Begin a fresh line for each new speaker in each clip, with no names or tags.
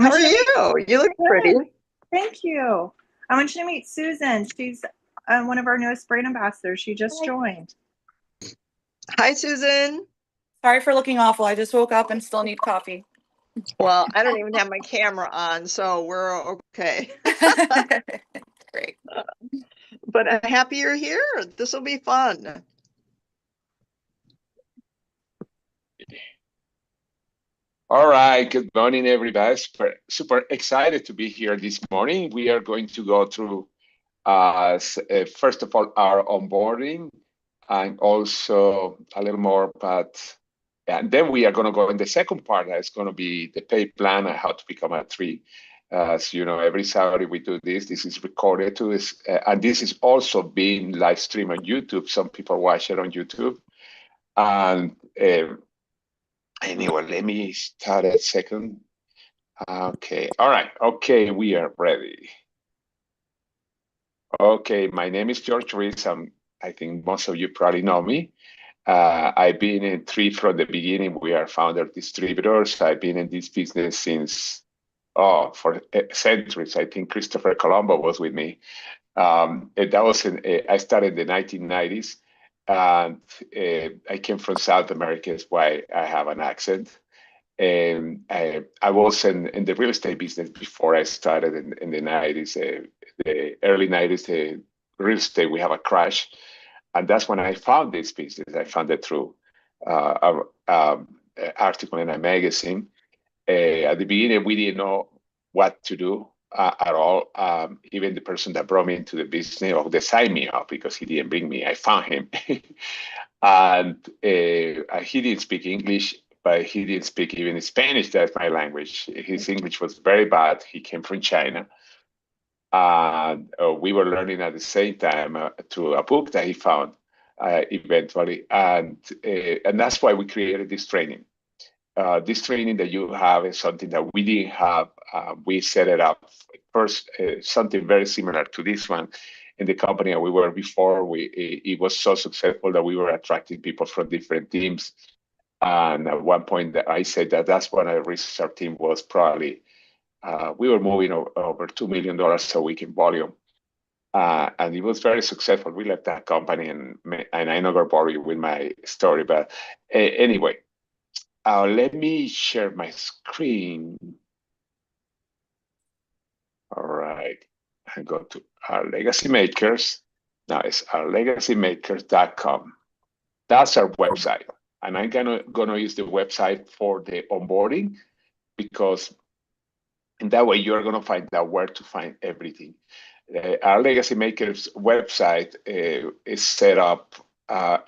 I
How
want
are
you to meet.
you? You look pretty.
Good. Thank you. I want you to meet Susan. She's one of our newest brand ambassadors. She just joined.
Hi, Susan.
Sorry for looking awful. I just woke up and still need coffee.
Well, I don't even have my camera on, so we're okay.
Great.
But I'm happy you're here. This will be fun.
All right, good morning, everybody. Super excited to be here this morning. We are going to go through, first of all, our onboarding and also a little more about, and then we are going to go in the second part. That's going to be the pay plan and how to become a three. As you know, every Saturday we do this. This is recorded to this, and this is also being live streamed on YouTube. Some people watch it on YouTube. And anyway, let me start a second. Okay, all right. Okay, we are ready. Okay, my name is George Ruiz. I think most of you probably know me. I've been in Three from the beginning. We are founder distributors. I've been in this business since, for centuries. I think Christopher Colombo was with me. That was I started in the 1990s. And I came from South America, is why I have an accent. And I was in the real estate business before I started in the 90s, the early 90s, the real estate, we have a crash. And that's when I found this business. I found it through an article in a magazine. At the beginning, we didn't know what to do at all. Even the person that brought me into the business, or they signed me up because he didn't bring me, I found him. And he didn't speak English, but he didn't speak even Spanish. That's my language. His English was very bad. He came from China. And we were learning at the same time through a book that he found eventually. And that's why we created this training. This training that you have is something that we didn't have. We set it up first, something very similar to this one in the company that we were before. It was so successful that we were attracting people from different teams. And at one point, I said that's when our research team was probably, we were moving over $2 million a week in volume. And it was very successful. We left that company, and I never bore you with my story. But anyway, let me share my screen. All right, I go to our Legacy Makers. Now it's ourlegacymakers.com. That's our website. And I'm gonna use the website for the onboarding, because in that way you're gonna find out where to find everything. Our Legacy Makers website is set up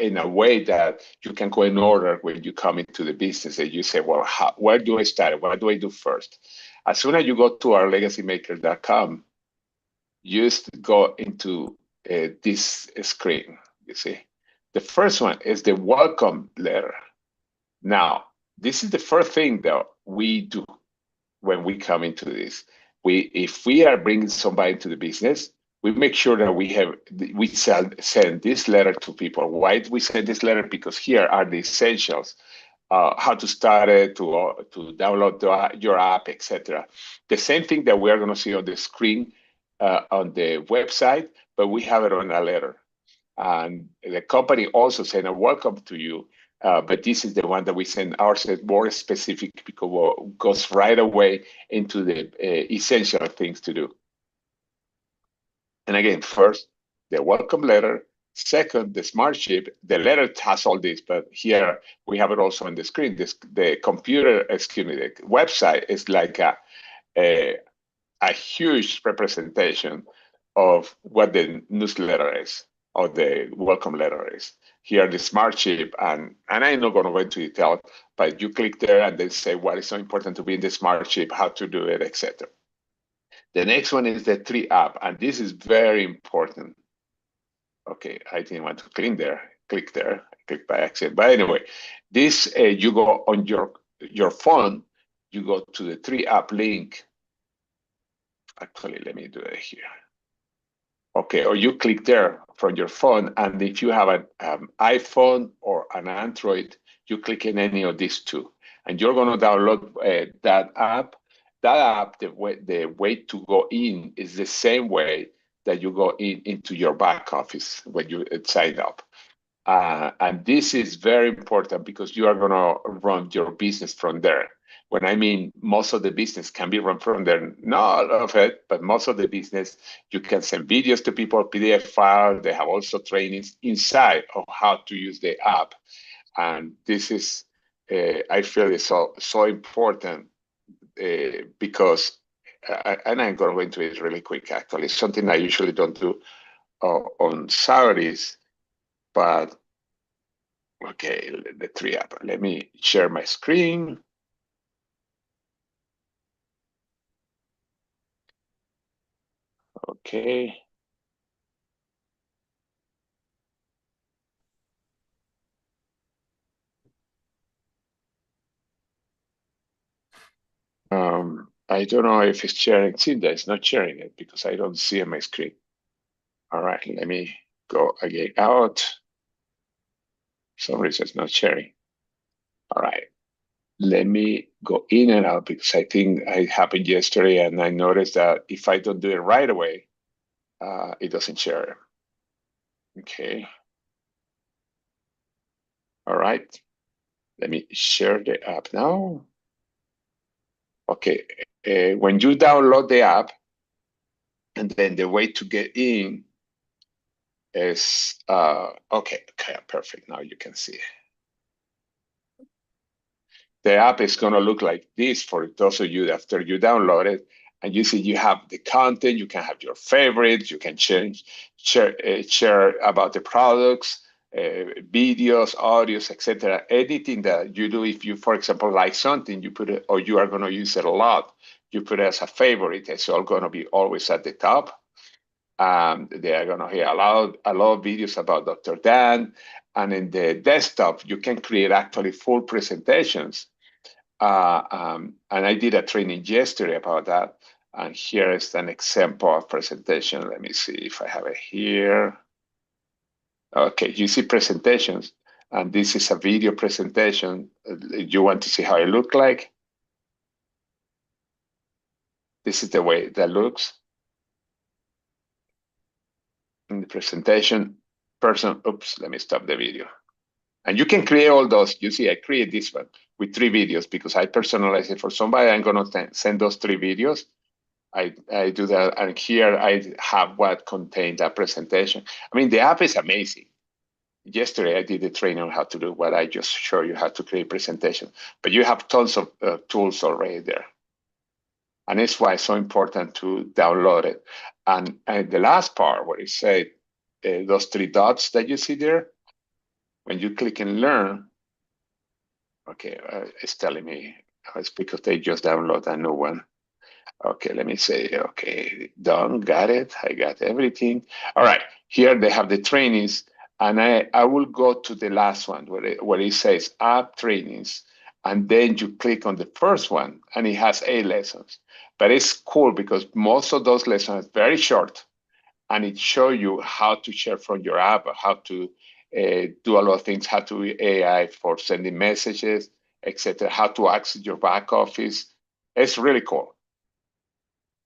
in a way that you can go in order when you come into the business, and you say, well, where do I start? What do I do first? As soon as you go to ourlegacymakers.com, you just go into this screen, you see. The first one is the welcome letter. Now, this is the first thing that we do when we come into this. If we are bringing somebody into the business, we make sure that we send this letter to people. Why do we send this letter? Because here are the essentials: how to start it, to download your app, etc. The same thing that we are going to see on the screen on the website, but we have it on a letter. And the company also sent a welcome to you, but this is the one that we send ourselves more specific, because it goes right away into the essential things to do. And again, first, the welcome letter. Second, the smart ship. The letter has all this, but here we have it also on the screen. The website is like a huge representation of what the newsletter is, or the welcome letter is. Here, the smart ship, and I'm not going to go into detail, but you click there and they say what is so important to be in the smart ship, how to do it, etc. The next one is the Three app, and this is very important. Okay, I didn't want to click there. I clicked by accident. But anyway, this you go on your phone, you go to the Three app link. Actually, let me do it here. Okay, or you click there from your phone, and if you have an iPhone or an Android, you click in any of these two, and you're going to download that app. that app, the way to go in is the same way that you go into your back office when you sign up. And this is very important because you are going to run your business from there. When I mean most of the business can be run from there, not all of it, but most of the business, you can send videos to people, PDF file. They have also trainings inside of how to use the app. And this is, I feel, is so important because, and I'm going to go into it really quick, actually. It's something I usually don't do on Saturdays, but okay, the 3 app. Let me share my screen. Okay. I don't know if it's sharing. Cinda is not sharing it because I don't see on my screen. All right, let me go again out. For some reason it's not sharing. All right, let me go in and out because I think it happened yesterday and I noticed that if I don't do it right away, it doesn't share. Okay. All right, let me share the app now. Okay, when you download the app, and then the way to get in is, okay, perfect. Now you can see. The app is going to look like this for those of you after you download it. And you see you have the content, you can have your favorites, you can share about the products, videos, audios, etc. Anything that you do, if you, for example, like something, you put it, or you are going to use it a lot, you put it as a favorite. It's all going to be always at the top. They are going to hear a lot of videos about Dr. Dan. And in the desktop, you can create actually full presentations. And I did a training yesterday about that. And here is an example of presentation. Let me see if I have it here. Okay, you see presentations. And this is a video presentation. You want to see how it looks like? This is the way that looks. In the presentation, oops, let me stop the video. And you can create all those. You see, I create this one with 3 videos because I personalize it for somebody. I'm going to send those 3 videos. I do that. And here I have what contained that presentation. I mean, the app is amazing. Yesterday, I did a training on how to do what I just showed you, how to create presentation. But you have tons of tools already there. And it's why it's so important to download it. And the last part where it said those 3 dots that you see there, when you click and learn, okay, it's telling me it's because they just download a new one. Okay, let me say, okay, done, got it. I got everything. All right, here they have the trainings, and I will go to the last one where it says app trainings, and then you click on the first one, and it has 8 lessons. But it's cool because most of those lessons are very short, and it shows you how to share from your app, how to do a lot of things, how to use AI for sending messages, etc., how to access your back office. It's really cool.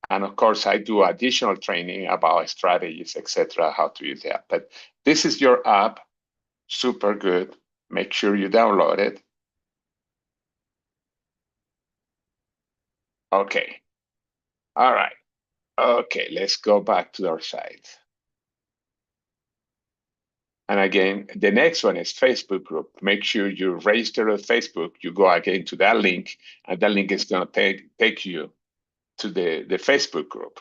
And of course, I do additional training about strategies, etc., how to use the app. But this is your app, super good. Make sure you download it. Okay. All right. Okay, let's go back to our site. And again, the next one is Facebook group. Make sure you register with Facebook. You go again to that link, and that link is going to take you to the Facebook group.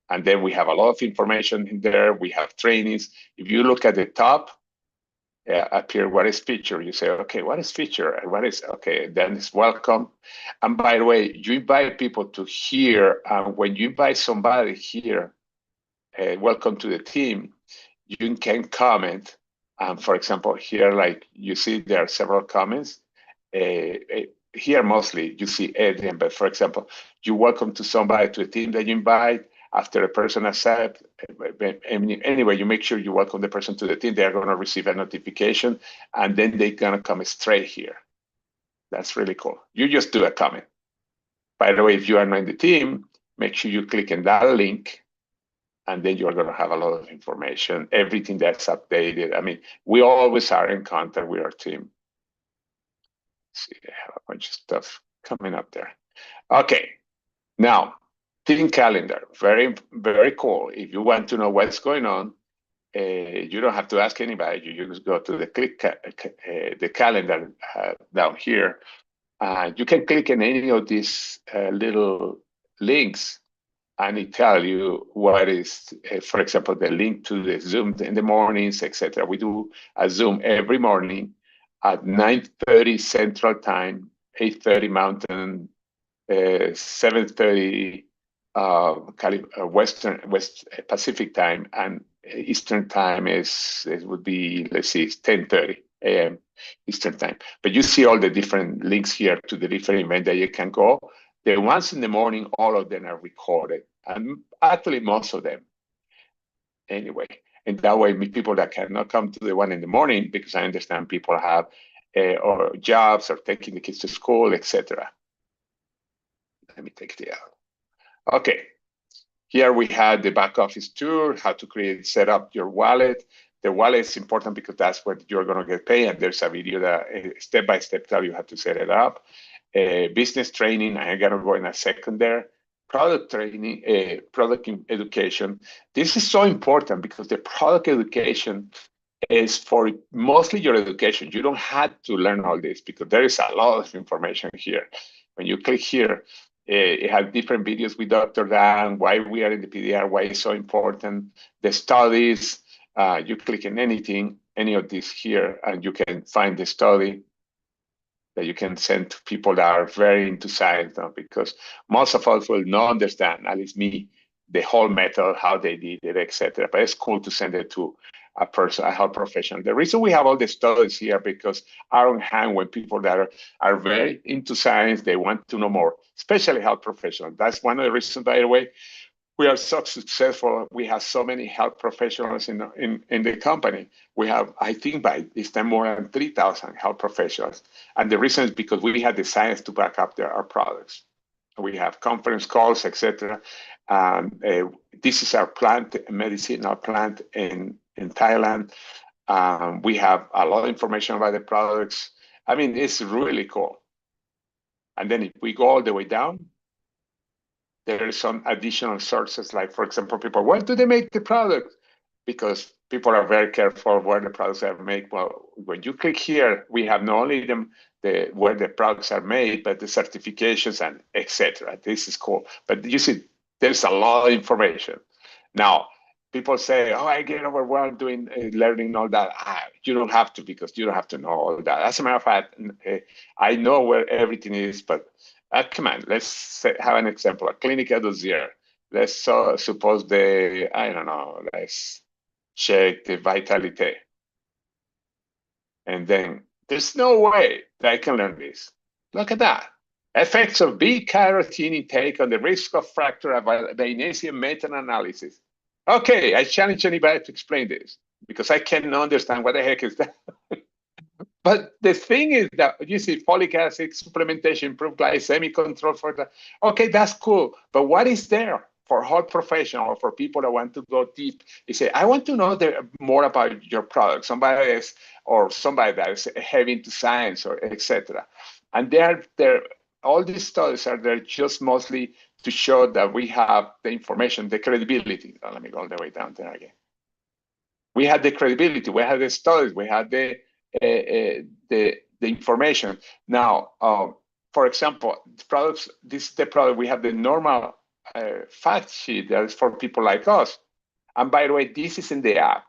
And then we have a lot of information in there. We have trainings. If you look at the top, up here, what is feature? You say, okay, what is feature? And what is, okay, then it's welcome. And by the way, you invite people to here. And when you invite somebody here, welcome to the team, you can comment. For example, here, like you see, there are several comments. Here, mostly, you see Adrian, but for example, you welcome to somebody to a team that you invite. After a person accepts, anyway, you make sure you welcome the person to the team. They're going to receive a notification, and then they're going to come straight here. That's really cool. You just do a comment. By the way, if you are not in the team, make sure you click on that link, and then you're going to have a lot of information, everything that's updated. I mean, we always are in contact with our team. Let's see, they have a bunch of stuff coming up there. Okay, now, team calendar, very, very cool. If you want to know what's going on, you don't have to ask anybody. You just go to the calendar down here. You can click on any of these little links, and it tells you what is, for example, the link to the Zoom in the mornings, etc. We do a Zoom every morning at 9:30 Central Time, 8:30 Mountain, 7:30 West Pacific Time, and Eastern Time it would be, let's see, it's 10:30 a.m. Eastern Time. But you see all the different links here to the different events that you can go. The ones in the morning, all of them are recorded, and actually most of them anyway. And that way, people that cannot come to the one in the morning, because I understand people have or jobs or taking the kids to school, etc. Let me take it out. Okay, here we have the back office tour, how to set up your wallet. The wallet is important because that's what you're going to get paid, and there's a video that step by step tell you how to set it up. Business training, I'm going to go in a second there. Product training, product education. This is so important because the product education is for mostly your education. You don't have to learn all this because there is a lot of information here. When you click here, it has different videos with Dr. Dan, why we are in the PDR, why it's so important, the studies. You click on anything, any of these here, and you can find the study that you can send to people that are very into science, because most of us will not understand, at least me, the whole method, how they did it, etc. But it's cool to send it to a person, a health professional. The reason we have all the studies here because are on hand when people that are very into science, they want to know more, especially health professionals. That's one of the reasons, by the way, we are so successful. We have so many health professionals in the company. We have, I think by this time, more than 3,000 health professionals. And the reason is because we have the science to back up our products. We have conference calls, etc. This is our plant, medicinal plant in Thailand. We have a lot of information about the products. I mean, it's really cool. And then if we go all the way down, there are some additional sources, like, for example, people, where do they make the product? Because people are very careful where the products are made. Well, when you click here, we have not only where the products are made, but the certifications and etc. This is cool. But you see, there's a lot of information. Now, people say, oh, I get overwhelmed doing learning all that. You don't have to, because you don't have to know all that. As a matter of fact, I know where everything is, but come on, let's have an example, a clinical dossier. Let's suppose let's check the vitality. And then there's no way that I can learn this. Look at that. Effects of B-carotene intake on the risk of fracture by magnesium meta-analysis. Okay, I challenge anybody to explain this because I cannot understand what the heck is that. But the thing is that you see folic acid supplementation, improved glycemic control for that. Okay, that's cool. But what is there for health professional or for people that want to go deep? You say, I want to know more about your product, somebody else or somebody that is heavy into science or etc. And all these studies are there just mostly to show that we have the information, the credibility. Oh, let me go all the way down there again. We have the credibility, we have the studies, we have the information. Now, for example, products. This is the product. We have the normal fact sheet that is for people like us. And by the way, this is in the app.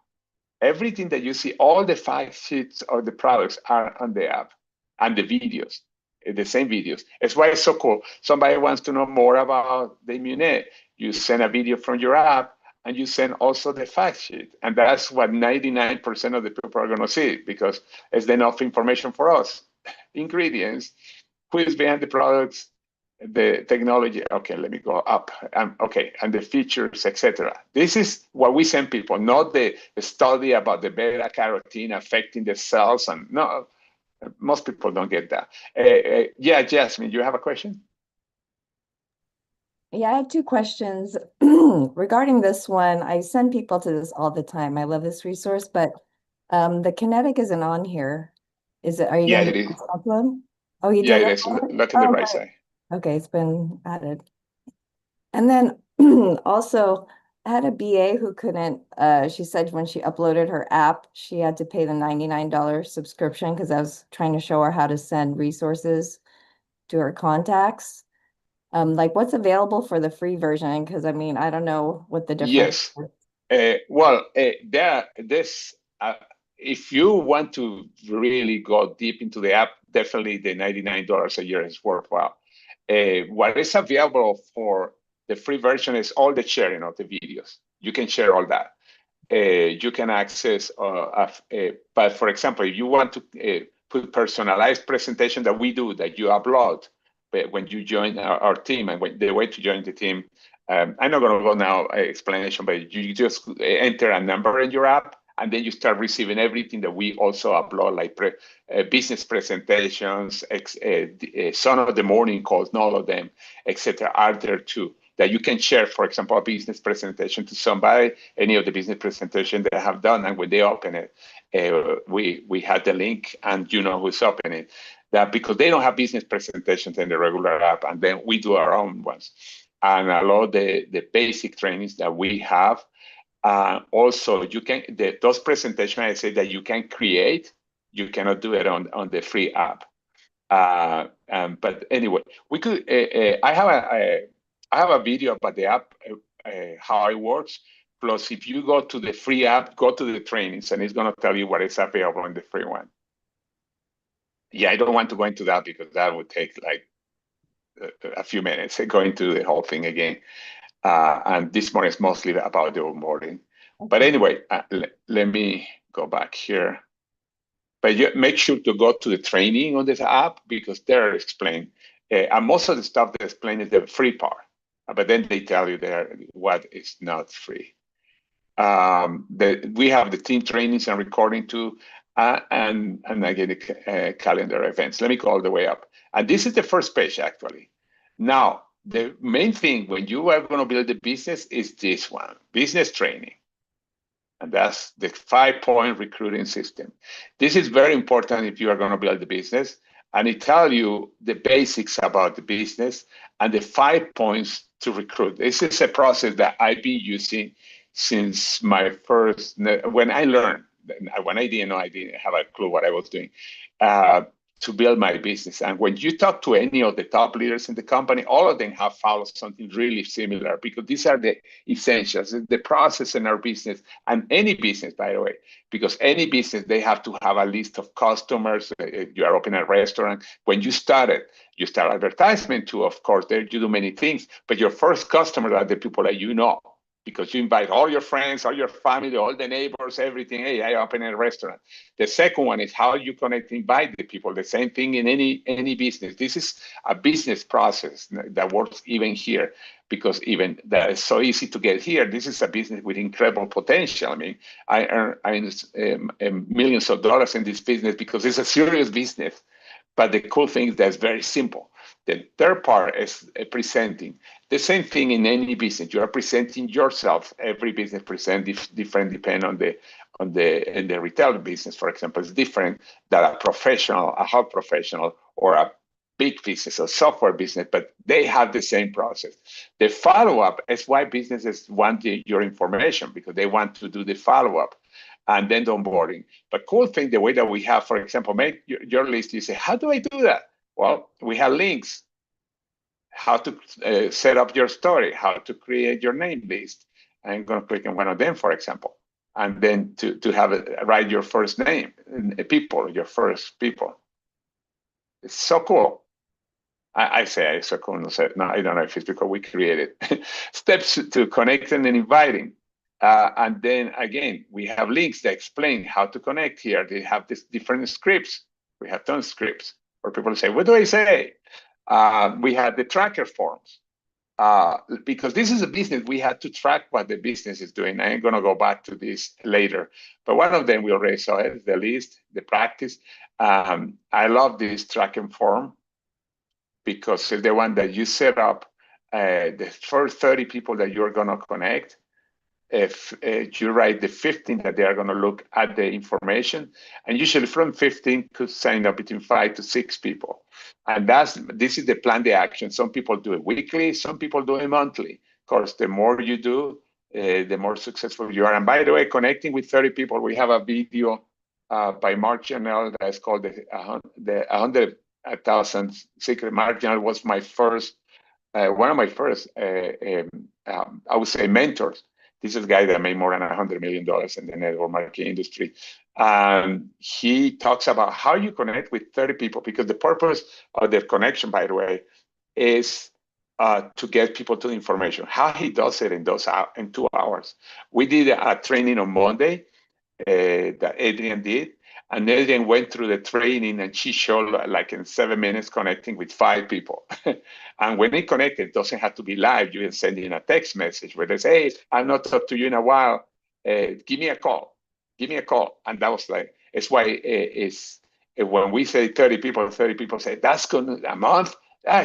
Everything that you see, all the fact sheets of the products are on the app, and the videos, the same videos. That's why it's so cool. Somebody wants to know more about the Immunet. You send a video from your app, and you send also the fact sheet. And that's what 99% of the people are going to see, because it's enough information for us. Ingredients, who is behind the products, the technology. Okay, let me go up. Okay, and the features, etc. This is what we send people, not the study about the beta carotene affecting the cells. And no, most people don't get that. Yeah, Jasmine, you have a question?
Yeah, I have two questions regarding this one. I send people to this all the time. I love this resource, but the kinetic isn't on here. Is it? Are you
Yeah,
going
it
to
is.
upload? Oh, you
Yeah,
did
it
it?
is. Look on the
Oh,
right
great.
side.
Okay, it's been added. And then also, I had a BA who couldn't, she said when she uploaded her app, she had to pay the $99 subscription because I was trying to show her how to send resources to her contacts. Like what's available for the free version? Because I mean, I don't know what the difference
Yes.
is.
This if you want to really go deep into the app, definitely the $99 a year is worthwhile. What is available for the free version is all the sharing of the videos. You can share all that. You can access, but for example, if you want to put personalized presentation that we do, that you upload when you join our team, and when the way to join the team, I'm not going to go now explanation, but you just enter a number in your app, and then you start receiving everything that we also upload, like business presentations, some of the morning calls, not all of them, etc., are there too, that you can share, for example, a business presentation to somebody, any of the business presentation they have done, and when they open it, we had the link, and you know who's opening that, because they don't have business presentations in the regular app, and then we do our own ones. And a lot of the basic trainings that we have, also you can, those presentations I say that you can create, you cannot do it on the free app. But anyway, we could. I have a video about the app, how it works. Plus, if you go to the free app, go to the trainings, and it's going to tell you what is available in the free one. Yeah, I don't want to go into that because that would take like a few minutes going through the whole thing again. And this one is mostly about the onboarding. But anyway, let me go back here. But you make sure to go to the training on this app, because they're explained. And most of the stuff they explain is the free part. But then they tell you there what is not free. We have the team trainings and recording too, and again, the calendar events. Let me go all the way up. And this is the first page, actually. Now, the main thing when you are going to build the business is this one, business training. And that's the 5-point recruiting system. This is very important if you are going to build the business. And it tells you the basics about the business and the 5 points to recruit. This is a process that I've been using since my first, when I learned, when I didn't know, I didn't have a clue what I was doing, to build my business. And when you talk to any of the top leaders in the company, all of them have followed something really similar, because these are the essentials, the process in our business, and any business, by the way, because any business, they have to have a list of customers. You are opening a restaurant. When you start advertisement too, of course, there you do many things, but your first customers are the people that you know, because you invite all your friends, all your family, all the neighbors, everything. Hey, I open a restaurant. The second one is how you connect, invite the people. The same thing in any business. This is a business process that works even here, because even that is so easy to get here. This is a business with incredible potential. I mean, I earn millions of dollars in this business because it's a serious business. But the cool thing is that it's very simple. The third part is presenting. The same thing in any business. You are presenting yourself. Every business presents different, depending on in the retail business, for example, it's different than a professional, a health professional, or a big business, a software business, but they have the same process. The follow-up is why businesses want your information, because they want to do the follow-up. And then the onboarding. But cool thing, the way that we have, for example, make your list, you say, how do I do that? Well, we have links, how to set up your story, how to create your name list. I'm going to click on one of them, for example, and then to have it, write your first name, your first people. It's so cool. I say it's so cool. No, I don't know if it's because we created steps to connecting and inviting. And then again, we have links that explain how to connect here. They have these different scripts. We have tons of scripts where people say, what do I say? We have the tracker forms. Because this is a business, we had to track what the business is doing. I ain't going to go back to this later. But one of them we already saw it, the list, the practice. I love this tracking form, because it's the one that you set up the first 30 people that you're going to connect, if you write the 15 that they are going to look at the information, and usually from 15 could sign up between 5 to 6 people. And this is the plan, the action. Some people do it weekly, some people do it monthly. Of course, the more you do, the more successful you are. And by the way, connecting with 30 people, we have a video by Mark Janelle that's called the 100,000 Secret. Mark Janelle was my first, one of my first, I would say, mentors. This is a guy that made more than $100 million in the network marketing industry. He talks about how you connect with 30 people, because the purpose of the connection, by the way, is to get people to information. How he does it in 2 hours. We did a training on Monday that Adrian did, and Adrian went through the training, and she showed like in 7 minutes connecting with 5 people. And when they connected, it doesn't have to be live. You can send in a text message where they say, hey, I'll not talk to you in a while. Give me a call. Give me a call. And that was like, it's why when we say 30 people say, that's going to a month.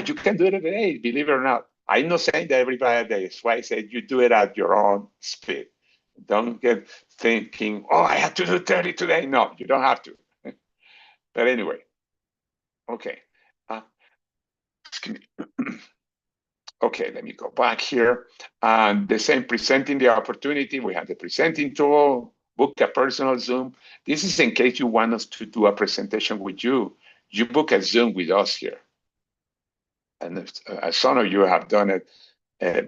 You can do it every day, believe it or not. I'm not saying that every day. That's why I said you do it at your own speed. Don't get thinking, oh, I have to do 30 today. No, you don't have to. But anyway, okay. Excuse me. Okay, let me go back here. And the same, presenting the opportunity. We have the presenting tool, book a personal Zoom. This is in case you want us to do a presentation with you. You book a Zoom with us here. And some of you have done it.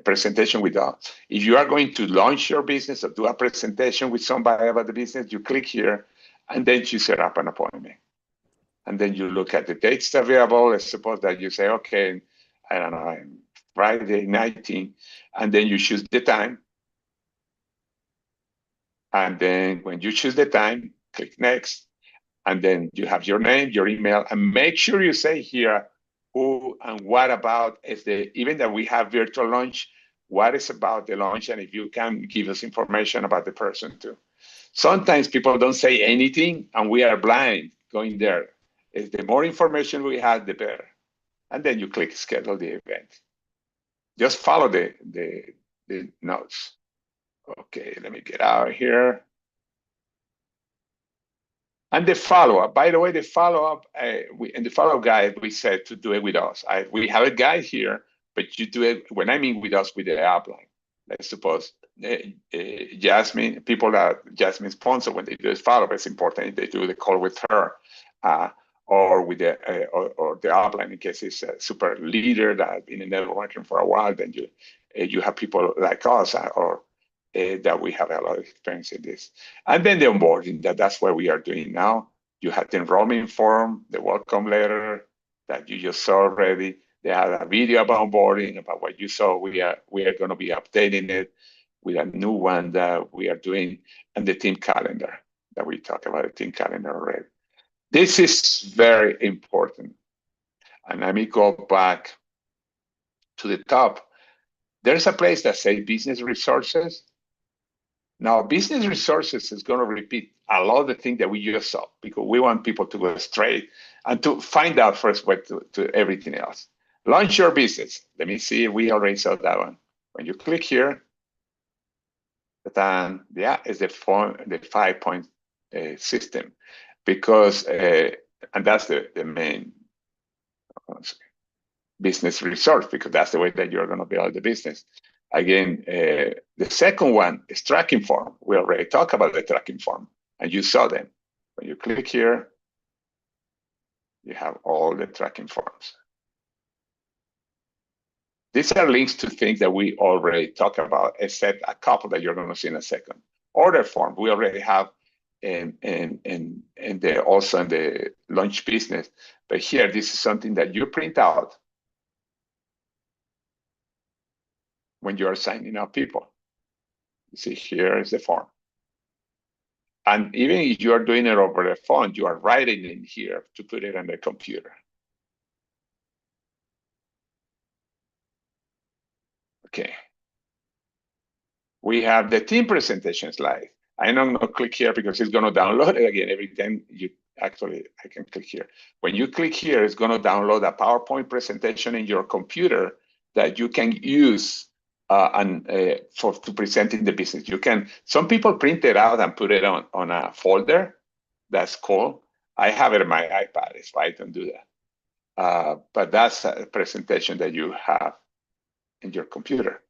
Presentation with us. If you are going to launch your business or do a presentation with somebody about the business, you click here, and then you set up an appointment. And then you look at the dates available. Let's suppose that you say, okay, I don't know, Friday 19, and then you choose the time. And then when you choose the time, click next. And then you have your name, your email, and make sure you say here who and what about is even that we have virtual launch, what is about the launch, and if you can give us information about the person too. Sometimes people don't say anything and we are blind going there. Is the more information we have, the better. And then you click schedule the event. Just follow the notes. Okay, let me get out of here. And the follow-up, by the way, the follow-up, in the follow-up guide, we said to do it with us. We have a guide here, but you do it, when I mean with us, with the upline. Let's suppose Jasmine, people that Jasmine sponsor, when they do this follow-up, it's important they do the call with her, or with the upline, in case it's a super leader that has been in networking for a while, then you have people like us, or that we have a lot of experience in this. And then the onboarding, that's what we are doing now. You have the enrollment form, the welcome letter that you just saw already. They have a video about onboarding, about what you saw. We are going to be updating it with a new one that we are doing, and the team calendar that we talked about, the team calendar already. This is very important. And let me go back to the top. There's a place that says business resources. Now, business resources is going to repeat a lot of the things that we just saw, because we want people to go straight and to find out first what to everything else. Launch your business. Let me see if we already saw that one. When you click here, then it's the 5-point system, because and that's the main business resource, because that's the way that you're going to build the business. Again, the second one is tracking form. We already talked about the tracking form, and you saw them. When you click here, you have all the tracking forms. These are links to things that we already talked about, except a couple that you're going to see in a second. Order form, we already have also in the launch business. But here, this is something that you print out when you are signing up people. You see, here is the form. And even if you are doing it over the phone, you are writing in here to put it on the computer. Okay. We have the team presentation slide. I'm not going to click here because it's going to download it again every time I can click here. When you click here, it's going to download a PowerPoint presentation in your computer that you can use to present in the business. You can. Some people print it out and put it on a folder. That's cool. I have it on my iPad, so I don't do that. But that's a presentation that you have in your computer.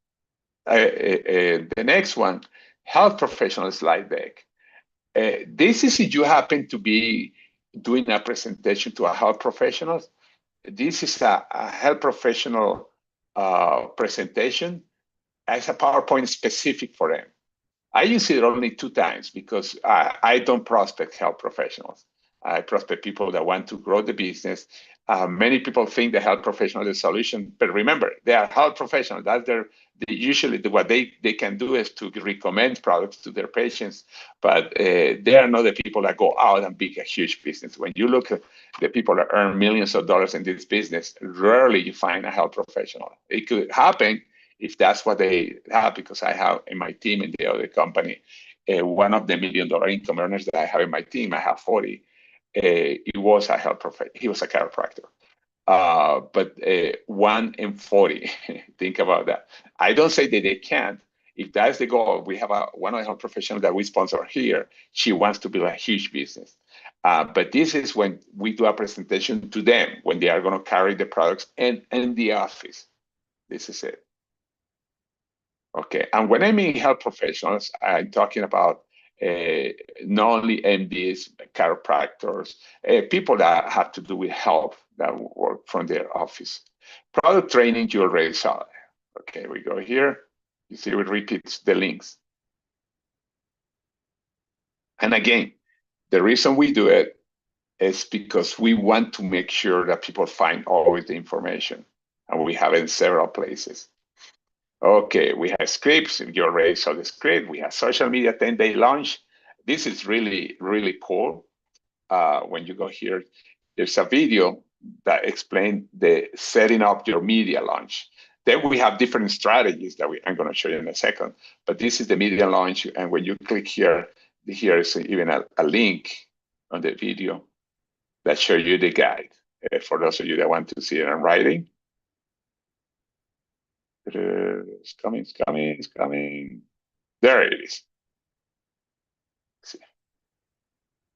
The next one, health professional slide deck. This is if you happen to be doing a presentation to a health professional. This is a health professional presentation as a PowerPoint specific for them. I use it only 2 times because I don't prospect health professionals. I prospect people that want to grow the business. Many people think the health professional is a solution, but remember, they are health professionals. That's usually what they can do is to recommend products to their patients, but they are not the people that go out and build a huge business. When you look at the people that earn millions of dollars in this business, rarely you find a health professional. It could happen if that's what they have, because I have in my team in the other company, one of the $1 million income earners that I have in my team, I have 40. He was a health professional. He was a chiropractor. But 1 in 40, think about that. I don't say that they can't. If that's the goal, we have one of the health professionals that we sponsor here. She wants to build a huge business. But this is when we do a presentation to them, when they are going to carry the products in the office. This is it. Okay, and when I mean health professionals, I'm talking about not only MDs, chiropractors, people that have to do with health that work from their office. Product training, you already saw. Okay, we go here. You see it repeats the links. And again, the reason we do it is because we want to make sure that people find always the information. And we have it in several places. Okay, we have scripts. You already saw the script. We have social media 10-day launch. This is really, really cool. When you go here, there's a video that explains the setting up your media launch. Then we have different strategies that I'm going to show you in a second. But this is the media launch. And when you click here, here is even a link on the video that shows you the guide. For those of you that want to see it in writing. It's coming, it's coming, it's coming. There it is. See.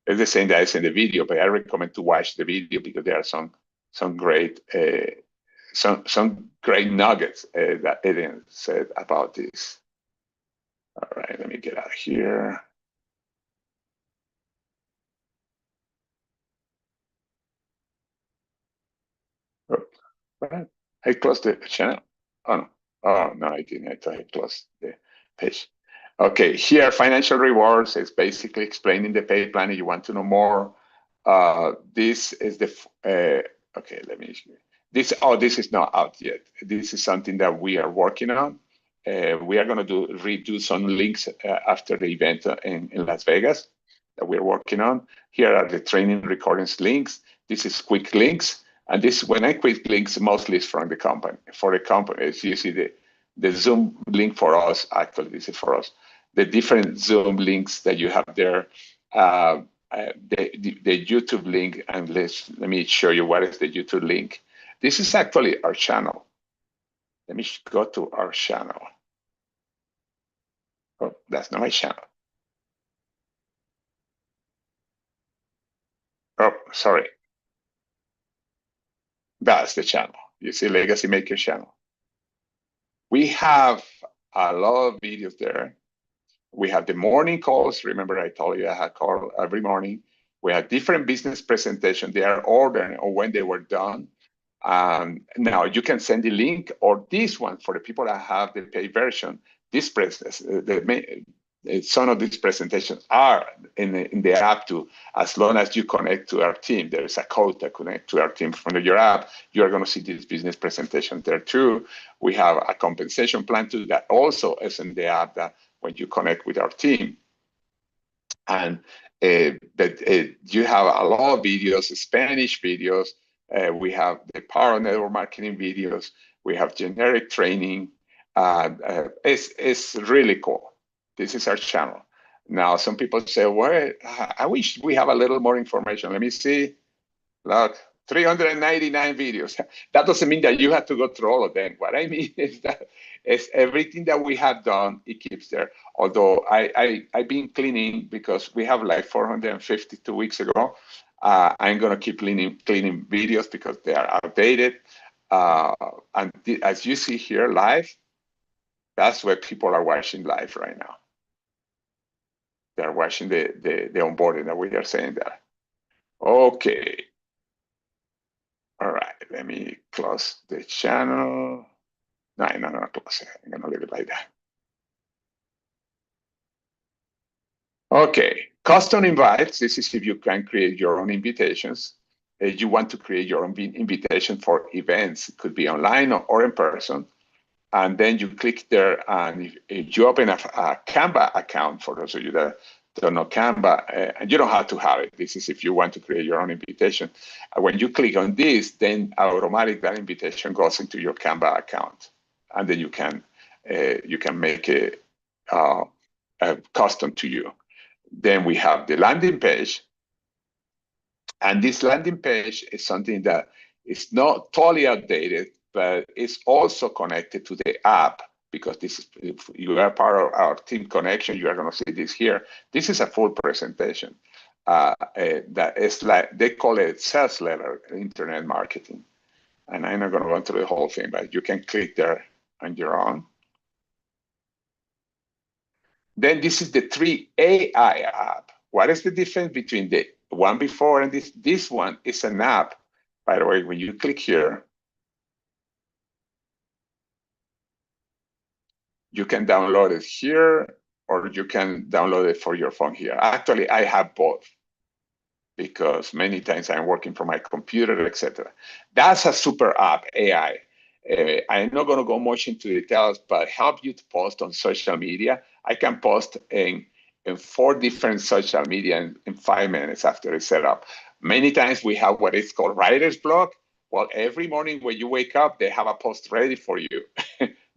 It's the same that is in the video, but I recommend to watch the video because there are some great some great nuggets that Eden said about this. All right, let me get out of here. Oh, right. I closed the channel. Oh no, I didn't. I thought I closed the page. Okay, here financial rewards is basically explaining the pay plan if you want to know more. This is the okay. Let me. This is not out yet. This is something that we are working on. We are going to redo some links after the event in Las Vegas that we're working on. Here are the training recordings links. This is quick links. And this, when I quick links, mostly is from the company. For the company, as you see the Zoom link for us, actually, this is for us. The different Zoom links that you have there, the YouTube link, and let me show you what is the YouTube link. This is actually our channel. Let me go to our channel. Oh, that's not my channel. Oh, sorry. That's the channel. You see Legacy Maker channel. We have a lot of videos there. We have the morning calls. Remember, I told you I had call every morning. We have different business presentations. They are ordered or when they were done. Now you can send the link or this one for the people that have the paid version. This process, some of these presentations are in the app too. As long as you connect to our team, there is a code that connects to our team from your app. You are going to see this business presentation there too. We have a compensation plan too that also is in the app that when you connect with our team. And you have a lot of videos, Spanish videos. We have the Power Network Marketing videos. We have generic training. It's really cool. This is our channel. Now, some people say, well, I wish we have a little more information. Let me see. Look, 399 videos. That doesn't mean that you have to go through all of them. What I mean is that it's everything that we have done, it keeps there. Although I've been cleaning because we have like 450 2 weeks ago. I'm gonna keep cleaning videos because they are outdated. As you see here live, that's where people are watching live right now. They're watching the onboarding that we are saying there. Okay. All right, let me close the channel. No, I'm not gonna close it. I'm gonna leave it like that. Okay, custom invites. This is if you can create your own invitations. If you want to create your own invitation for events, it could be online or in person. And then you click there, and if you open a Canva account, for those of you that don't know Canva, and you don't have to have it. This is if you want to create your own invitation. When you click on this, then automatically that invitation goes into your Canva account, and then you can make it custom to you. Then we have the landing page, and this landing page is something that is not totally outdated, but it's also connected to the app, because this is, if you are part of our team connection, you are going to see this here. This is a full presentation that is like, they call it sales letter internet marketing. And I'm not going to run through the whole thing, but you can click there on your own. Then this is the 3 AI app. What is the difference between the one before and this? This one is an app. By the way, when you click here, you can download it here, or you can download it for your phone here. Actually, I have both, because many times I'm working from my computer, etc. That's a super app, AI. I'm not going to go much into details, but help you to post on social media. I can post in 4 different social media in 5 minutes after it's set up. Many times we have what is called writer's block. Well, every morning when you wake up, they have a post ready for you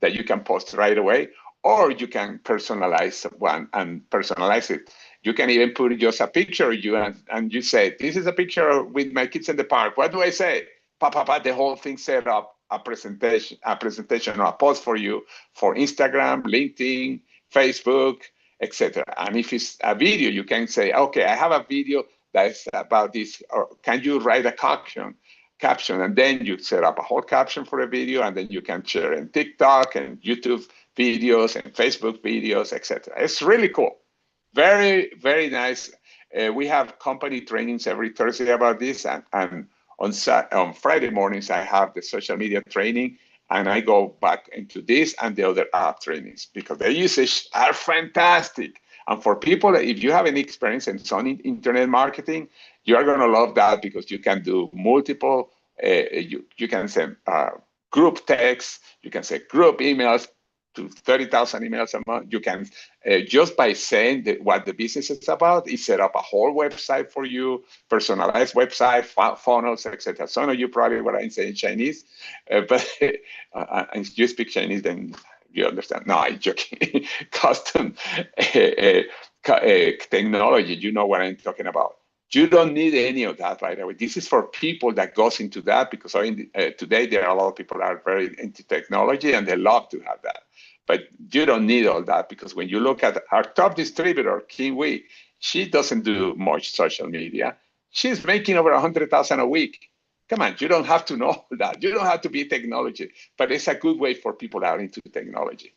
that you can post right away, or you can personalize one and personalize it. You can even put just a picture of you, and you say, this is a picture with my kids in the park. What do I say? The whole thing set up a presentation or a post for you for Instagram, LinkedIn, Facebook, etc. And if it's a video, you can say, okay, I have a video that's about this, or can you write a caption, and then you set up a whole caption for a video, and then you can share in TikTok and YouTube videos and Facebook videos, etc. It's really cool. Very, very nice. We have company trainings every Thursday about this, and on Friday mornings, I have the social media training, and I go back into this and the other app trainings, because the usage are fantastic. And for people, if you have any experience in some internet marketing, you are going to love that, because you can do multiple, you can send group texts, you can send group emails to 30,000 emails a month. You can, just by saying what the business is about, it set up a whole website for you, personalized website, funnels, etc. Some of you probably what I'm saying Chinese, but if you speak Chinese, then you understand. No, I'm joking. Custom technology, you know what I'm talking about. You don't need any of that right away. This is for people that goes into that, because today there are a lot of people that are very into technology and they love to have that. But you don't need all that, because when you look at our top distributor, Kiwi, she doesn't do much social media. She's making over 100,000 a week. Come on, you don't have to know that. You don't have to be technology, but it's a good way for people that are into technology.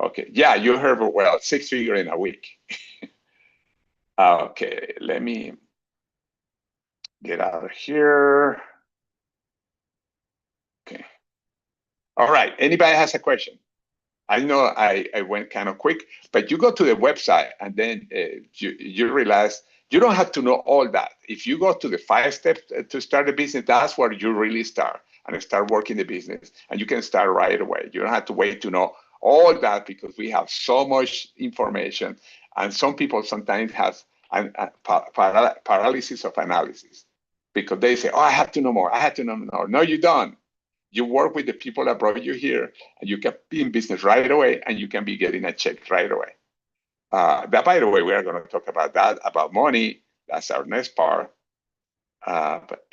Okay, yeah, you heard it well, 6 figures in a week. Okay, let me get out of here. Okay. All right, anybody has a question? I know I went kind of quick, but you go to the website, and then you realize you don't have to know all that. If you go to the 5 steps to start a business, that's where you really start and start working the business, and you can start right away. You don't have to wait to know all that, because we have so much information, and some people sometimes have paralysis of analysis, because they say, oh, I have to know more. I have to know more. No, you don't. You work with the people that brought you here, and you can be in business right away, and you can be getting a check right away. That, by the way, we are going to talk about that, about money. That's our next part. But